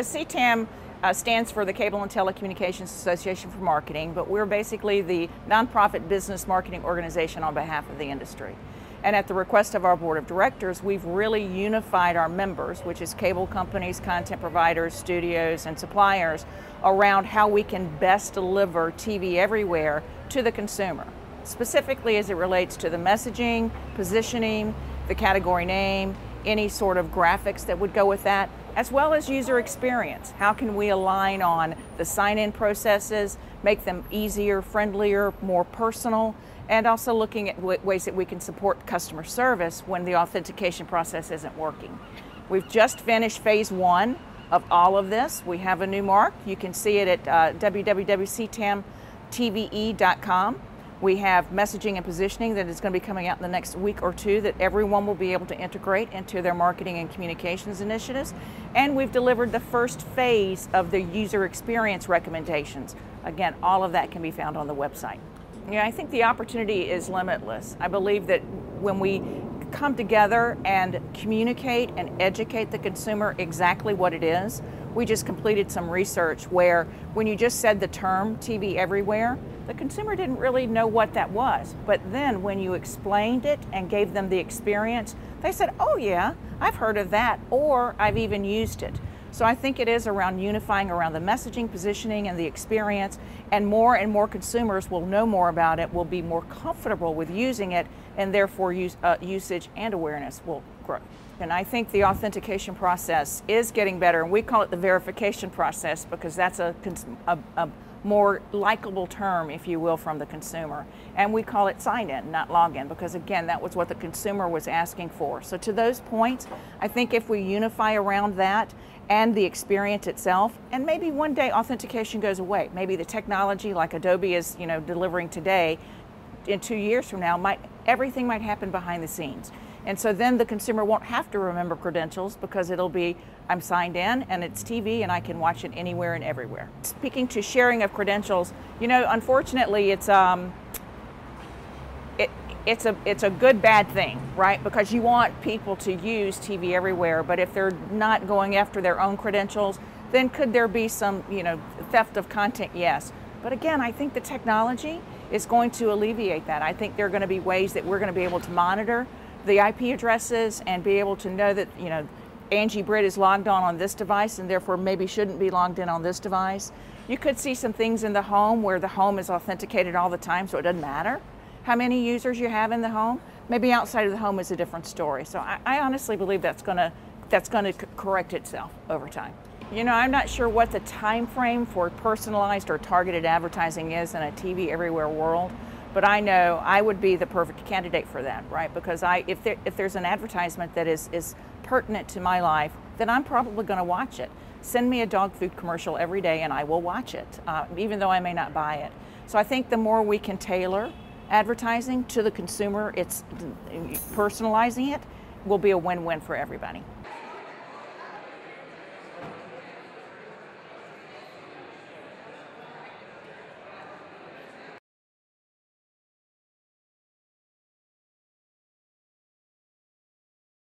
The CTAM stands for the Cable and Telecommunications Association for Marketing, but we're basically the nonprofit business marketing organization on behalf of the industry. And at the request of our board of directors, we've really unified our members, which is cable companies, content providers, studios, and suppliers, around how we can best deliver TV everywhere to the consumer, specifically as it relates to the messaging, positioning, the category name, any sort of graphics that would go with that, as well as user experience. How can we align on the sign-in processes, make them easier, friendlier, more personal, and also looking at ways that we can support customer service when the authentication process isn't working. We've just finished phase 1 of all of this. We have a new mark. You can see it at www.ctamtve.com. We have messaging and positioning that is going to be coming out in the next week or two that everyone will be able to integrate into their marketing and communications initiatives. And we've delivered the first phase of the user experience recommendations. Again, all of that can be found on the website. I think the opportunity is limitless. I believe that when we come together and communicate and educate the consumer exactly what it is, we just completed some research where when you just said the term TV everywhere, the consumer didn't really know what that was. But then when you explained it and gave them the experience, they said, oh yeah, I've heard of that, or I've even used it. So I think it is around unifying around the messaging, positioning, and the experience, and more consumers will know more about it, will be more comfortable with using it, and therefore usage and awareness will grow. And I think the authentication process is getting better, and we call it the verification process because that's a more likable term, if you will, from the consumer. And we call it sign-in, not login, because again, that was what the consumer was asking for. So to those points, I think if we unify around that and the experience itself, and maybe one day authentication goes away. Maybe the technology like Adobe is delivering today, in 2 years from now, everything might happen behind the scenes. And so then the consumer won't have to remember credentials because it'll be, I'm signed in and it's TV and I can watch it anywhere and everywhere. Speaking to sharing of credentials, unfortunately it's a good bad thing, right? Because you want people to use TV everywhere, but if they're not going after their own credentials, then could there be some, theft of content? Yes. But again, I think the technology is going to alleviate that. I think there are going to be ways that we're going to be able to monitor the IP addresses and be able to know that, Angie Britt is logged on this device and therefore maybe shouldn't be logged in on this device. You could see some things in the home where the home is authenticated all the time, so it doesn't matter how many users you have in the home. Maybe outside of the home is a different story. So I honestly believe that's going to correct itself over time. I'm not sure what the time frame for personalized or targeted advertising is in a TV everywhere world, but I know I would be the perfect candidate for that, right? Because if there's an advertisement that is pertinent to my life, then I'm probably going to watch it. Send me a dog food commercial every day and I will watch it, even though I may not buy it. So I think the more we can tailor advertising to the consumer, it's personalizing it, will be a win-win for everybody.